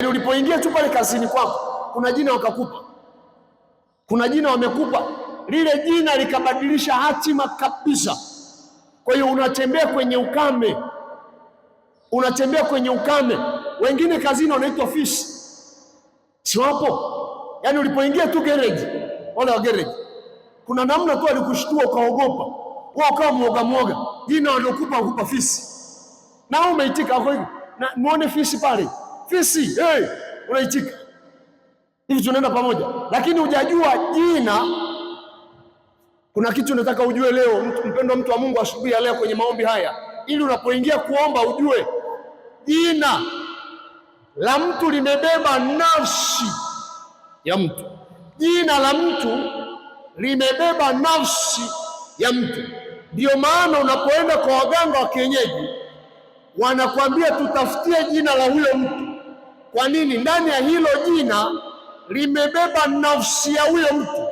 Ulipoingia tu pale kazini kwako, kuna jina wakakupa, kuna jina wamekupa, lile jina likabadilisha hatima kabisa. Kwa hiyo unatembea kwenye ukame, unatembea kwenye ukame. Wengine kazini wanaitwa fisi, si wapo? Yaani ulipoingia tu garage, wale wa garage, kuna namna tu alikushtua ukaogopa, wao kama mwoga, jina waliokupa wakupa fisi, na wewe umeitika hapo hivi, na muone fisi pale, fisi, hey, unaitika hivi, tunaenda pamoja. Lakini hujajua jina. Kuna kitu nataka ujue leo, mpendwa mtu wa Mungu, asubuhi ya leo kwenye maombi haya, ili unapoingia kuomba ujue jina la mtu limebeba nafsi ya mtu. Jina la mtu limebeba nafsi ya mtu. Ndio maana unapoenda kwa waganga wa kienyeji wanakuambia tutafutie jina la huyo mtu. Kwa nini? Ndani ya hilo jina limebeba nafsi ya huyo mtu.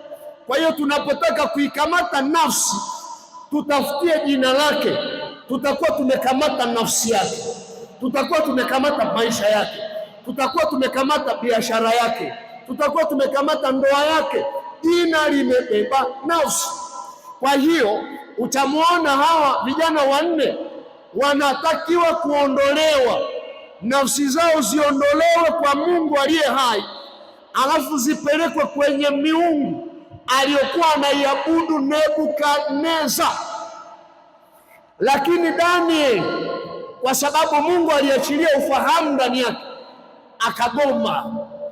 Kwa hiyo tunapotaka kuikamata nafsi, tutafutie jina lake, tutakuwa tumekamata nafsi yake, tutakuwa tumekamata maisha yake, tutakuwa tumekamata biashara yake, tutakuwa tumekamata ndoa yake. Jina limebeba nafsi. Kwa hiyo utamwona hawa vijana wanne wanatakiwa kuondolewa, nafsi zao ziondolewe kwa Mungu aliye hai, alafu zipelekwe kwenye miungu aliyokuwa anaiabudu Nebukadneza. Lakini Daniel, kwa sababu Mungu aliachilia ufahamu ndani yake, akagoma.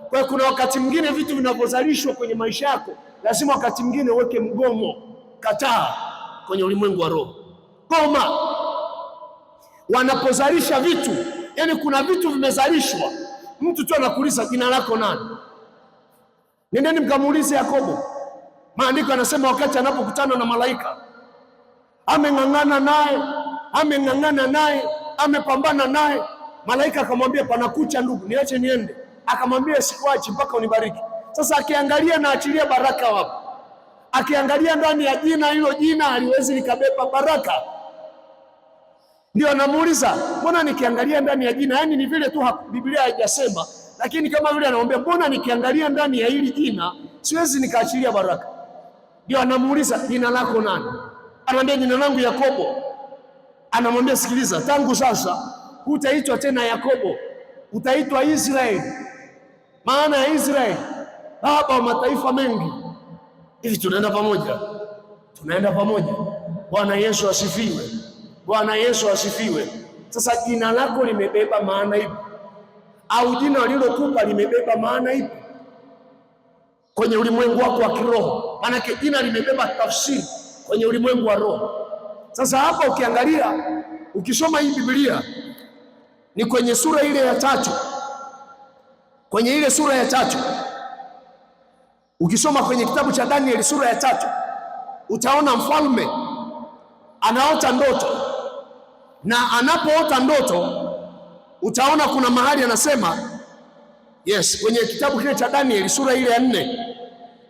Kwa hiyo kuna wakati mwingine vitu vinavyozalishwa kwenye maisha yako lazima wakati mwingine uweke mgomo, kataa kwenye ulimwengu wa roho. Goma wanapozalisha vitu, yani kuna vitu vimezalishwa, mtu tu anakuuliza jina lako nani? Nendeni mkamuulize Yakobo. Maandiko yanasema wakati anapokutana na malaika, ameng'ang'ana naye, amepambana naye. Malaika akamwambia panakucha ndugu, niache niende. Akamwambia sikuachi mpaka unibariki. Sasa akiangalia na achilia baraka wapi? Akiangalia ndani ya jina hilo, jina haliwezi likabeba baraka. Ndio anamuuliza, mbona nikiangalia ndani ya jina, yani ni vile tu Biblia haijasema, lakini kama vile anamwambia mbona nikiangalia ndani ya hili jina siwezi nikaachilia baraka. Ndio anamuuliza jina lako nani? Anamwambia jina langu Yakobo. Anamwambia sikiliza, tangu sasa hutaitwa tena Yakobo, utaitwa Israeli. Maana ya Israeli, baba wa mataifa mengi. Hivi tunaenda pamoja? Tunaenda pamoja. Bwana Yesu asifiwe. Bwana Yesu asifiwe. Sasa jina lako limebeba maana ipi? Au jina walilokupa limebeba maana ipi kwenye ulimwengu wako wa kiroho? Maana jina limebeba tafsiri kwenye ulimwengu wa roho. Sasa hapa ukiangalia, ukisoma hii Biblia ni kwenye sura ile ya 3. Kwenye ile sura ya 3, ukisoma kwenye kitabu cha Daniel sura ya 3, utaona mfalme anaota ndoto, na anapoota ndoto utaona kuna mahali anasema, yes, kwenye kitabu kile cha Daniel sura ile ya 4,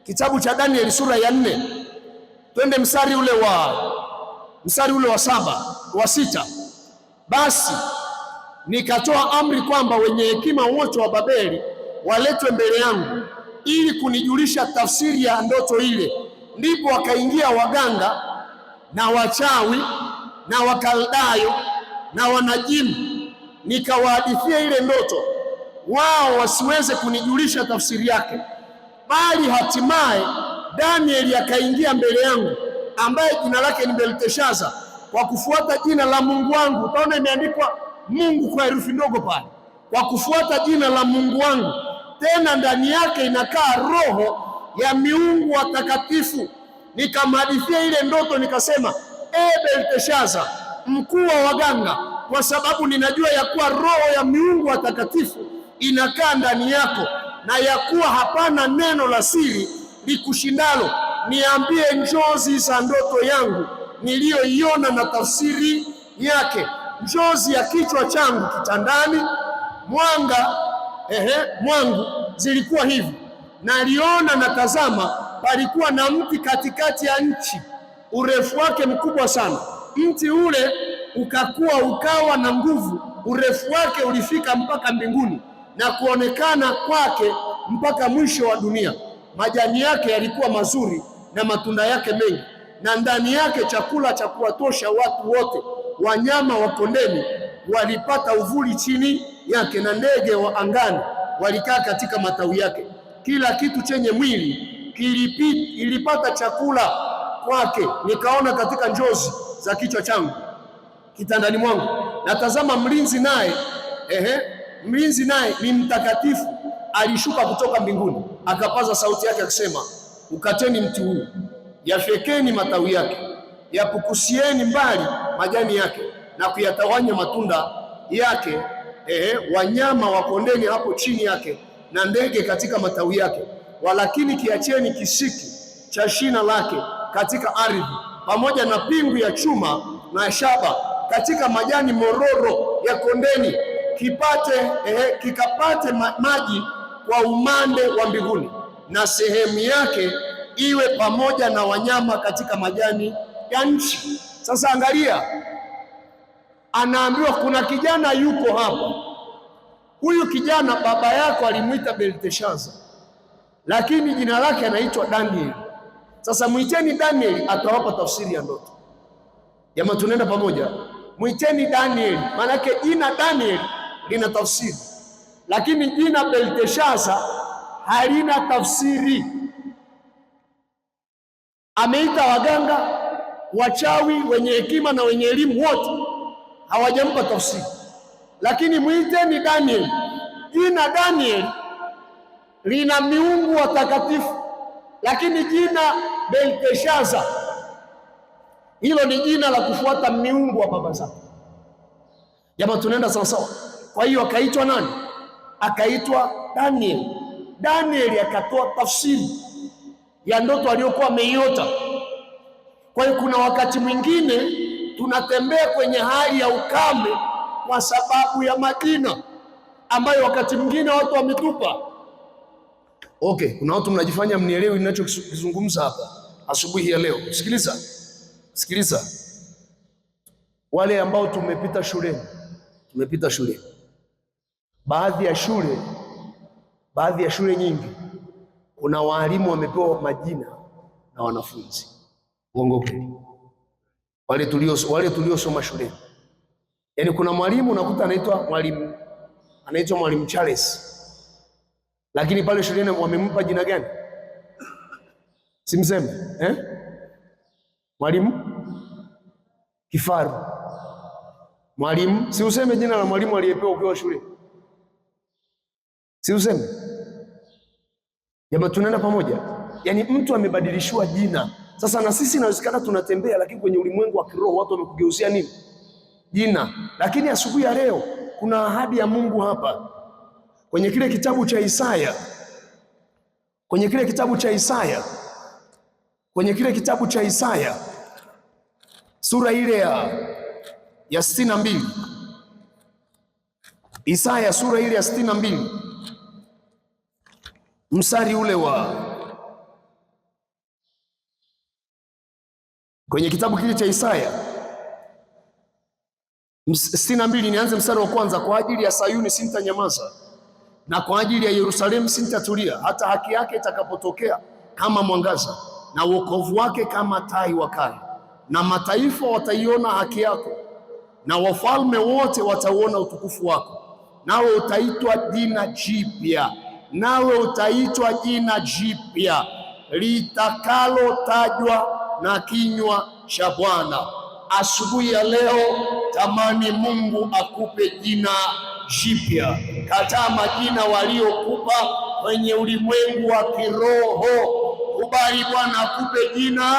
kitabu cha Daniel sura ya 4, twende mstari ule wa 7, wa 6. Basi nikatoa amri kwamba wenye hekima wote wa Babeli waletwe mbele yangu ili kunijulisha tafsiri ya ndoto ile. Ndipo wakaingia waganga na wachawi na wakaldayo na wanajimu, nikawahadithia ile ndoto, wao wasiweze kunijulisha tafsiri yake. Bali hatimaye Danieli akaingia mbele yangu, ambaye jina lake ni Belteshaza, kwa kufuata jina la Mungu wangu. Utaona imeandikwa Mungu kwa herufi ndogo pale, kwa kufuata jina la Mungu wangu, tena ndani yake inakaa roho ya miungu watakatifu. Nikamhadithia ile ndoto nikasema, Belteshaza, mkuu wa waganga, kwa sababu ninajua ya kuwa roho ya miungu watakatifu inakaa ndani yako, na ya kuwa hapana neno la siri likushindalo. Niambie njozi za ndoto yangu niliyoiona na tafsiri yake. Njozi ya kichwa changu kitandani mwangu zilikuwa hivi: naliona na tazama, palikuwa na mti katikati ya nchi, urefu wake mkubwa sana. Mti ule ukakua ukawa na nguvu, urefu wake ulifika mpaka mbinguni, na kuonekana kwake mpaka mwisho wa dunia. Majani yake yalikuwa mazuri na matunda yake mengi, na ndani yake chakula cha kuwatosha watu wote. Wanyama wa kondeni walipata uvuli chini yake, na ndege wa angani walikaa katika matawi yake. Kila kitu chenye mwili ilipata chakula kwake. Nikaona katika njozi za kichwa changu kitandani mwangu, na tazama, mlinzi naye ni mtakatifu, alishuka kutoka mbinguni, akapaza sauti yake akisema, ukateni mti huu, yafyekeni matawi yake, yapukusieni mbali majani yake, na kuyatawanya matunda yake, wanyama wa kondeni hapo chini yake, na ndege katika matawi yake. Walakini kiacheni kisiki cha shina lake katika ardhi, pamoja na pingu ya chuma na shaba katika majani mororo ya kondeni, kikapate maji kwa umande wa mbinguni, na sehemu yake iwe pamoja na wanyama katika majani ya nchi. Sasa angalia, anaambiwa kuna kijana yuko hapa. Huyu kijana baba yako alimuita Belteshaza, lakini jina lake anaitwa Daniel. Sasa muiteni Daniel, atawapa tafsiri ya ndoto. Jamaa, tunaenda pamoja? Muiteni Daniel, maana yake jina Daniel lina tafsiri, lakini jina Belteshaza halina tafsiri. Ameita waganga, wachawi, wenye hekima na wenye elimu, wote hawajampa tafsiri. Lakini muiteni Daniel. Jina Daniel lina miungu watakatifu, lakini jina Belteshaza, hilo ni jina la kufuata miungu wa baba zake. Jamaa, tunaenda sawa sawa? Kwa hiyo akaitwa nani? Akaitwa Daniel. Daniel akatoa tafsiri ya ndoto aliyokuwa ameiota. Kwa hiyo kuna wakati mwingine tunatembea kwenye hali ya ukame kwa sababu ya majina ambayo wakati mwingine watu wametupa. Okay, kuna watu mnajifanya mnielewi ninachokizungumza hapa asubuhi ya leo. Sikiliza. Wale ambao tumepita shuleni. Baadhi ya shule nyingi kuna walimu wamepewa majina na wanafunzi. Uongo kweli? Wale tuliosoma shuleni. Yaani kuna mwalimu unakuta anaitwa mwalimu Charles, lakini pale shuleni wamempa jina gani? Simseme Mwalimu Kifaru. Mwalimu, si useme jina la mwalimu aliyepewa ukiwa shule, si useme? Jamaa, tunaenda pamoja? Yaani mtu amebadilishiwa jina. Sasa na sisi inawezekana tunatembea, lakini kwenye ulimwengu wa kiroho watu wamekugeuzia nini? Jina. Lakini asubuhi ya leo kuna ahadi ya Mungu hapa kwenye kile kitabu cha Isaya, kwenye kile kitabu cha Isaya sura ile ya 62. Isaya sura ile ya 62 mstari ule kwenye kitabu kile cha Isaya 62, nianze mstari wa kwanza. Kwa ajili ya Sayuni sintanyamaza, na kwa ajili ya Yerusalemu sintatulia, hata haki yake itakapotokea kama mwangaza, na wokovu wake kama taa iwakayo. Na mataifa wataiona haki yako, na wafalme wote watauona utukufu wako. Nawe utaitwa jina jipya litakalotajwa na kinywa cha Bwana. Asubuhi ya leo tamani Mungu akupe jina jipya. Kataa majina waliokupa kwenye ulimwengu wa kiroho. Kubali Bwana akupe jina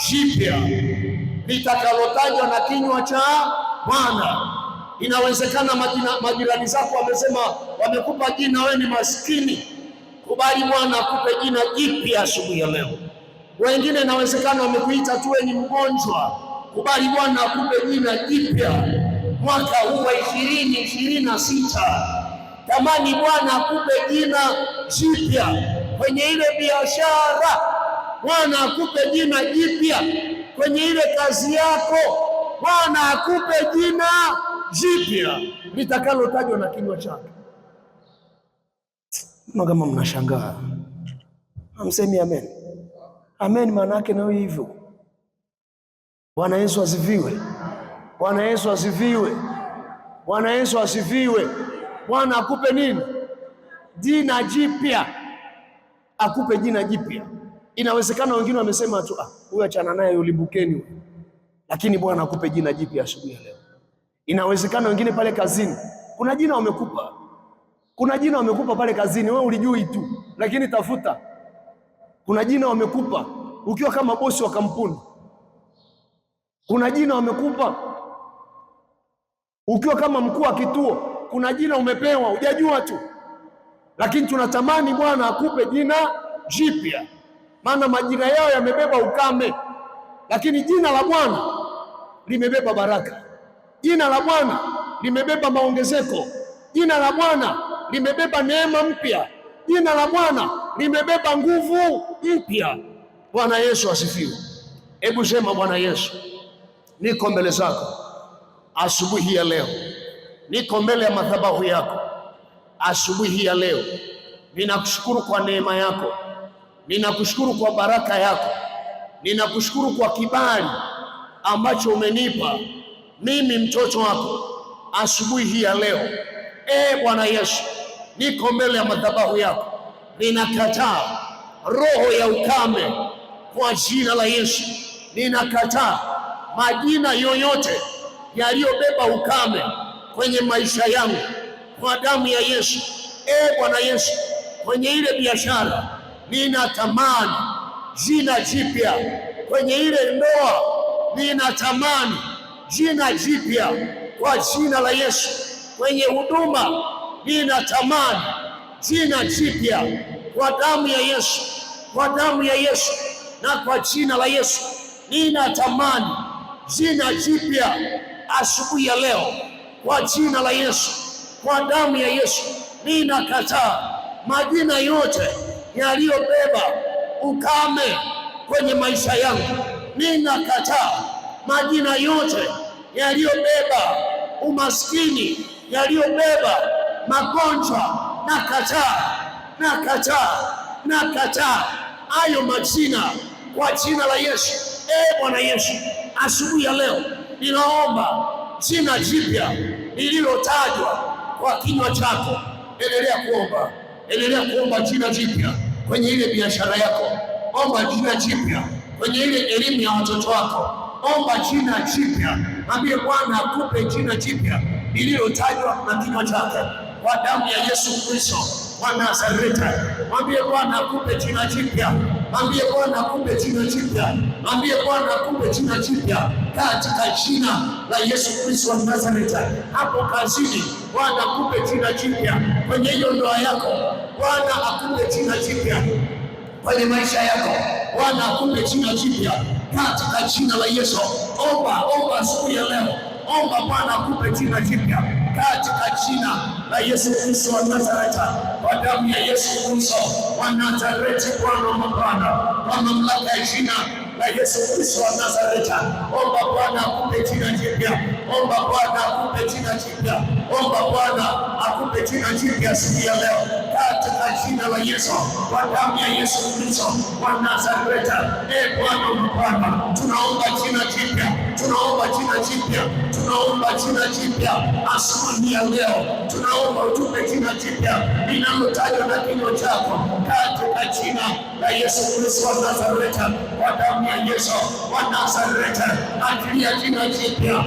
jipya litakalotajwa na kinywa cha Bwana. Inawezekana majirani zako wamesema, wamekupa jina wewe ni maskini. Kubali Bwana akupe jina jipya asubuhi ya leo. Wengine inawezekana wamekuita tu wewe ni mgonjwa. Kubali Bwana akupe jina jipya mwaka huu wa 2026. Tamani Bwana akupe jina jipya kwenye ile biashara. Bwana akupe jina jipya kwenye ile kazi yako. Bwana akupe jina jipya litakalotajwa na kinywa chake. Kama mnashangaa, hamsemi amen. Amen maana yake nayo hivyo. Bwana Yesu asifiwe. Bwana Yesu asifiwe. Bwana Yesu asifiwe. Bwana akupe nini? Jina jipya. Akupe jina jipya. Inawezekana wengine wamesema tu huyu achana naye ulimbukeni, lakini Bwana akupe jina jipya asubuhi ya leo. Inawezekana wengine pale kazini kuna jina wamekupa. Kuna jina wamekupa pale kazini, wewe ulijui tu, lakini tafuta. Kuna jina wamekupa ukiwa kama bosi wa kampuni. Kuna jina wamekupa ukiwa kama mkuu wa kituo. Kuna jina umepewa hujajua tu, lakini tunatamani Bwana akupe jina jipya, maana majina yao yamebeba ukame, lakini jina la Bwana limebeba baraka. Jina la Bwana limebeba maongezeko. Jina la Bwana limebeba neema mpya. Jina la Bwana limebeba nguvu mpya. Bwana Yesu asifiwe. Hebu sema, Bwana Yesu, niko mbele zako asubuhi ya leo. Niko mbele ya madhabahu yako asubuhi ya leo. Ninakushukuru kwa neema yako. Ninakushukuru kwa baraka yako. Ninakushukuru kwa kibali ambacho umenipa mimi mtoto wako asubuhi hii ya leo. Bwana Yesu, niko mbele ya madhabahu yako. Ninakataa roho ya ukame kwa jina la Yesu. Ninakataa majina yoyote yaliyobeba ukame kwenye maisha yangu kwa damu ya Yesu. Bwana Yesu, kwenye ile biashara ninatamani jina jipya. Kwenye ile ndoa ninatamani jina jipya kwa jina la Yesu. Kwenye huduma ninatamani jina jipya kwa damu ya Yesu. Kwa damu ya Yesu na kwa jina la Yesu ninatamani jina jipya asubuhi ya leo kwa jina la Yesu. Kwa damu ya Yesu ninakataa majina yote yaliyobeba ukame kwenye maisha yangu. Ninakataa majina yote yaliyobeba umaskini, yaliyobeba magonjwa. Nakataa hayo majina kwa jina la Yesu. Bwana Yesu, asubuhi ya leo ninaomba jina jipya lililotajwa kwa kinywa chako. Endelea kuomba jina jipya kwenye ile biashara yako. Omba jina jipya kwenye ile elimu ya watoto wako. Omba jina jipya. Mwambie Bwana akupe jina jipya lililotajwa na kinywa chake kwa damu ya Yesu Kristo wa Nazareti. Mwambie Bwana akupe jina jipya. Mwambie Bwana akupe jina jipya. Mwambie Bwana akupe jina jipya katika jina la Yesu Kristo wa Nazareti. Hapo kazini Bwana akupe jina jipya. Kwenye hiyo ndoa yako Bwana akupe jina jipya. Kwenye maisha yako Bwana akupe jina jipya katika jina la Yesu. Omba asubuhi ya leo. Omba Bwana akupe jina jipya katika jina la Yesu Kristo wa Nazareti. Kwa damu ya Yesu Kristo wa Nazareti, Bwana wa mabwana, kwa mamlaka ya jina la Yesu Kristo wa Nazareti. Omba Bwana akupe jina jipya. Omba Bwana akupe jina jipya. Omba Bwana akupe jina jipya siku ya leo katika jina la Yesu. Kwa damu ya Yesu Kristo wa Nazareti. Bwana wa mabwana, tunaomba jina jipya. Tunaomba jina jipya. Tunaomba jina jipya asubuhi ya leo. Tunaomba utupe jina jipya linalotajwa na kinywa chako katika jina la Yesu Kristo wa Nazareti. Kwa damu ya Yesu wa Nazareti, achilia jina jipya.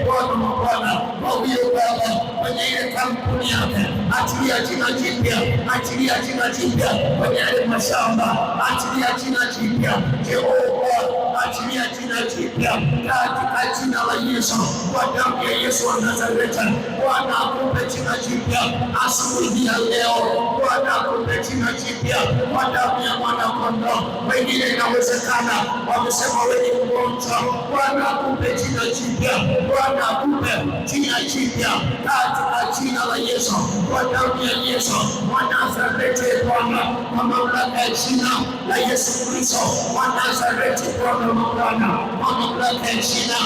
Bwana wa Bwana, kwa huyo baba kwenye ile kampuni yake, achilia jina jipya. Achilia jina jipya kwenye ile mashamba, achilia jina jipya. Jehova, achilia jina jipya katika jina la Yesu. Kwa damu ya Yesu wa Nazareti, Bwana akupe jina jipya asubuhi ya leo. Bwana akupe jina jipya kwa damu ya mwana-kondoo. Wengine inawezekana wamesema wewe ni mgonjwa, Bwana akupe jina jipya. Bwana akupe jina jipya katika jina la Yesu. Kwa damu ya Yesu wa Nazareti, Bwana, kwa mamlaka ya jina la Yesu Kristo wa Nazareti, Bwana wa Bwana, kwa mamlaka ya jina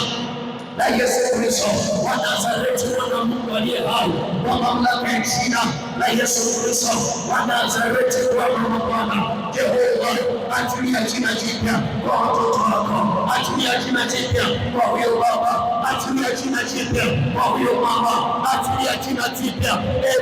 la Yesu Kristo wa Nazareti, mwana wa Mungu aliye hai, kwa mamlaka ya jina la Yesu Kristo wa Nazareti, Bwana wa Bwana, Jehova, achilia jina jipya kwa watoto wako, achilia jina jipya kwa huyo baba, achilia jina jipya kwa huyo mama, achilia jina jipya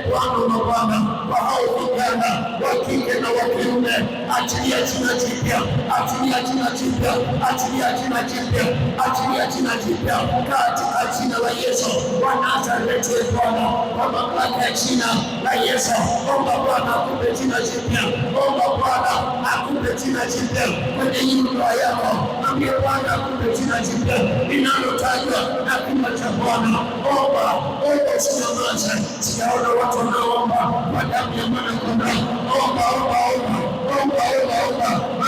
Bwana wa Bwana, kwa hao vijana wa kike na wa kiume, achilia jina jipya, achilia jina jipya, achilia jina jipya, achilia jina jipya katika jina la Yesu wa Nazareti. Bwana, kwa mamlaka ya jina la Yesu, omba Bwana akupe jina jipya, omba Bwana akupe jina jipya kwenye nyumba yako, ambie Bwana akupe jina jipya linalotajwa na kinywa cha Bwana. Omba, usinyamaze. Sijaona watu wanaomba kwa damu ya mwana-kondoo. Omba,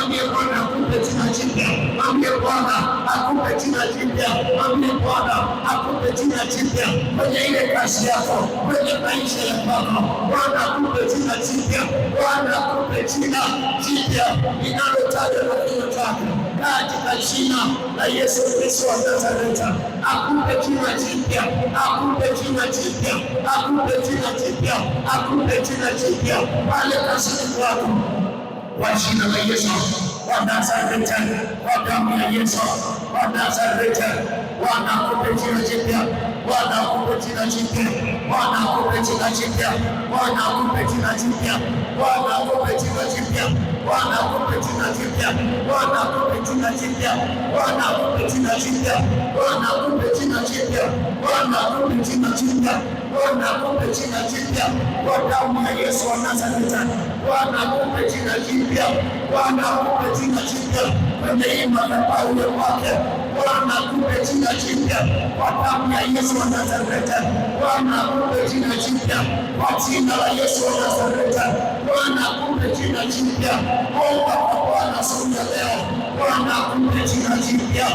ambie Bwana akupe jina jipya, ambie Bwana akupe jina jipya, ambie Bwana akupe jina jipya kwenye ile kazi yako, kwenye maisha yako. Bwana akupe jina jipya, Bwana akupe jina jipya linalotajwa na kinywa chako katika jina la Yesu Kristo wa Nazareti. Akupe jina jipya, akupe jina jipya, akupe jina jipya, akupe jina jipya pale kazini kwako kwa jina la Yesu wa Nazareti, kwa damu ya Yesu wa Nazareti. Bwana akupe jina jipya, Bwana akupe jina jipya, Bwana akupe jina jipya, Bwana akupe jina jipya, Bwana akupe jina jipya, Bwana akupe jina jipya, Bwana akupe jina jipya, Bwana akupe jina jipya, Bwana akupe jina jipya, Bwana akupe jina jipya, Bwana akupe jina jipya kwa damu ya Yesu wa Nazareti. Bwana akupe jina jipya, Bwana akupe jina jipya kwenye madhabahu yake. Bwana akupe jina jipya kwa damu ya Yesu wa Nazareti. Bwana akupe jina jipya kwa jina la Yesu wa Nazareti. Bwana akupe jina jipya. Omba kwa Bwana asubuhi ya leo. Bwana akupe jina jipya.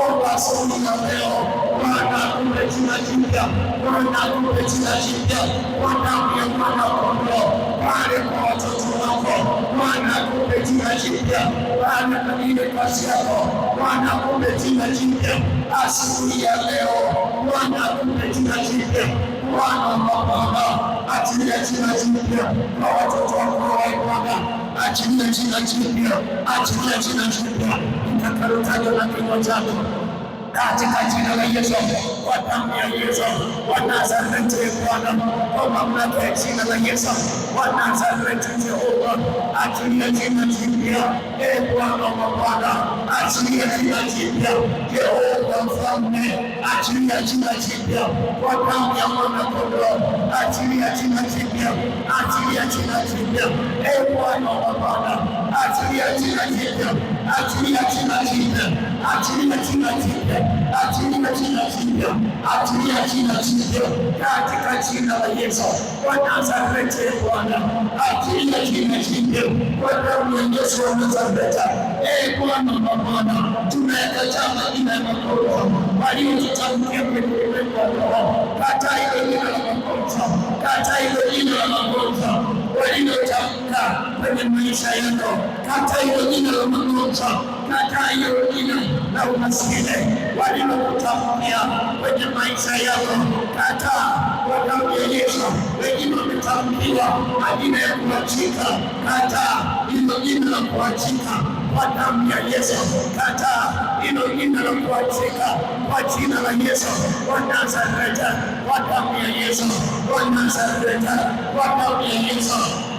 Omba asubuhi ya leo. Bwana akupe jina jipya. Bwana akupe jina jipya kwa damu ya mwana-kondoo pale kwa watoto wako. Bwana akupe jina jipya Bwana kwa ile kazi yako. Bwana akupe jina jipya asubuhi ya leo. Bwana akupe jina jipya. Bwana wa Baba, achilia jina jipya kwa watoto wako wa Bwana. Achilia jina jipya, achilia jina jipya litakalotajwa na kinywa chako katika jina la Yesu, kwa damu ya Yesu wa Nazareti. Bwana, kwa mamlaka ya jina la Yesu wa Nazareti, Jehova, achilia jina jipya. Bwana wa Bwana, achilia jina jipya. Jehova Mfalme, achilia jina jipya kwa damu ya mwana-kondoo. Achilia jina jipya, achilia jina jipya. Bwana wa Bwana, achilia jina jipya, achilia jina jipya, achilia jina jipya, achilia jina jipya, achilia jina jipya katika jina la Yesu wa Nazareti. Bwana, achilia jina jipya kwa damu ya Yesu wa Nazareti. Bwana wa Bwana, tunayakataa majina ya magonjwa waliotutamkia kwenye ulimwengu wa roho. Kataa hilo jina la magonjwa, kataa hilo jina la magonjwa waliotamka kwenye maisha yako. Kataa hilo jina la magonjwa, kataa hilo jina la umaskini walilokutamkia kwenye maisha yako. Kataa kwa damu ya Yesu. Wengine wametamkiwa majina ya kuachika. Kataa hilo jina la kuachika kwa damu ya Yesu. Kataa hilo jina la kuachika kwa jina la Yesu wa Nazareti, kwa damu ya Yesu wa Nazareti, kwa damu ya Yesu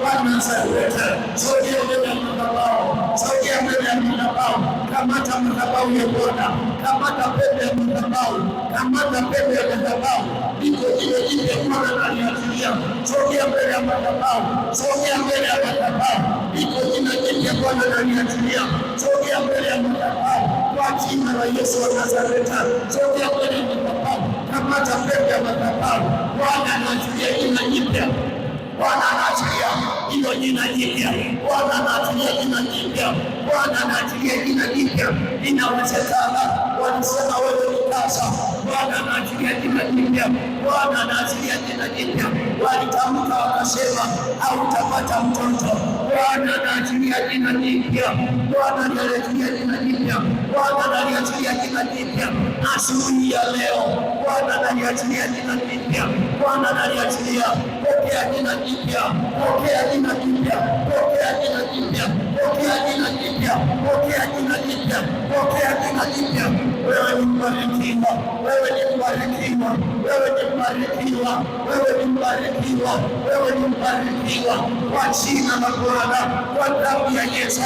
wa Nazareti. Sogea mbele ya madhabahu, sogea mbele ya madhabahu. Kamata madhabahu ya Bwana, kamata pembe ya madhabahu, kamata pembe ya madhabahu. Liko jina jipya Bwana analiachilia. Sogea mbele ya madhabahu, sogea mbele ya madhabahu. Liko jina jipya Bwana analiachilia. Sogea mbele ya madhabahu kwa jina la Yesu wa Nazareti. Sogea mbele ya madhabahu, kamata pembe ya madhabahu. Bwana anaachilia jina jipya. Bwana anaachilia hilo jina jipya. Bwana anaachilia jina jipya. Bwana anaachilia jina jipya. Inawezekana walisema wewe ni tasa. Bwana anaachilia jina jipya. Bwana anaachilia jina jipya. Walitamka wakasema hautapata mtoto. Bwana anaachilia jina jipya, Bwana anaachilia jina jipya, Bwana anaachilia jina jipya asubuhi ya leo. Bwana anaachilia jina jipya, Bwana anaachilia. Pokea jina jipya, pokea jina jipya, pokea jina jipya, pokea jina jipya, pokea jina jipya, pokea jina jipya. Wewe ni mbarikiwa, wewe ni mbarikiwa, wewe ni mbarikiwa, wewe ni mbarikiwa, wewe ni mbarikiwa kwa jina la Bwana, kwa damu ya Yesu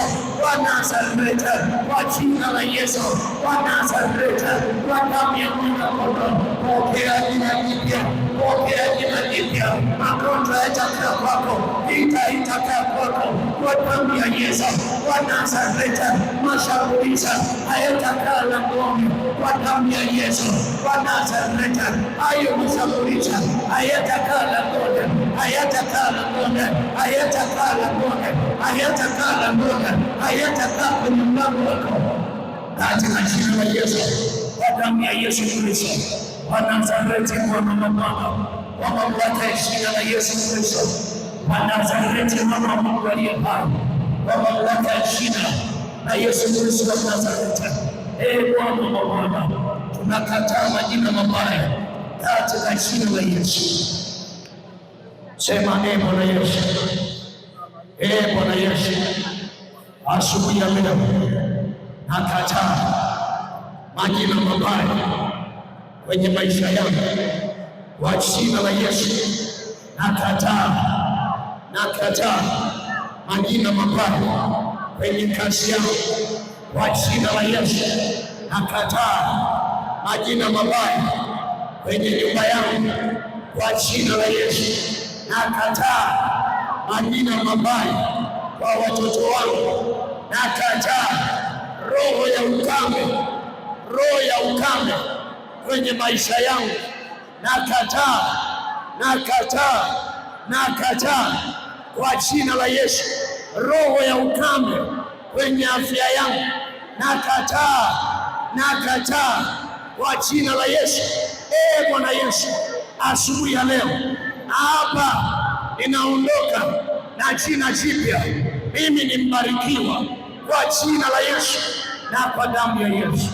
wa Nazareti, kwa jina la Yesu wa Nazareti, kwa damu ya Mwana-Kondoo. Pokea jina jipya, pokea jina jipya. Magonjwa yatakaa kwako, vita itakaa kwako kwa damu ya Yesu wa Nazareti. Mashambulizi hayatakaa langoni kwa damu ya Yesu wa Nazareti. Hayo mashambulizi hayatakaa langoni, hayatakaa langoni, hayatakaa langoni, hayatakaa langoni, hayatakaa kwenye mlango wako katika jina la Yesu, kwa damu ya Yesu Kristo wa Nazareti, Bwana mabwana, kwa mamlaka ya jina la Yesu Kristo wa Nazareti, Mwana wa Mungu aliye hai, kwa mamlaka ya jina la Yesu Kristo wa Nazareti. Bwana mabwana, tunakataa majina mabaya katika jina la Yesu. Sema Bwana Yesu, Bwana Yesu, asubuhi ya leo nakataa majina mabaya kwenye maisha yangu kwa jina la Yesu. Nakataa majina mabaya kwenye kazi yangu kwa jina la Yesu. Nakataa majina mabaya kwenye nyumba yangu kwa jina la Yesu. Nakataa majina mabaya kwa watoto wangu. Nakataa roho ya ukame, roho ya ukame kwenye maisha yangu. Nakataa kwa jina la Yesu roho ya ukame kwenye afya yangu. Nakataa kwa jina la Yesu. Bwana Yesu, asubuhi ya leo hapa ninaondoka na jina jipya. Mimi ni mbarikiwa kwa jina la Yesu na kwa damu ya Yesu.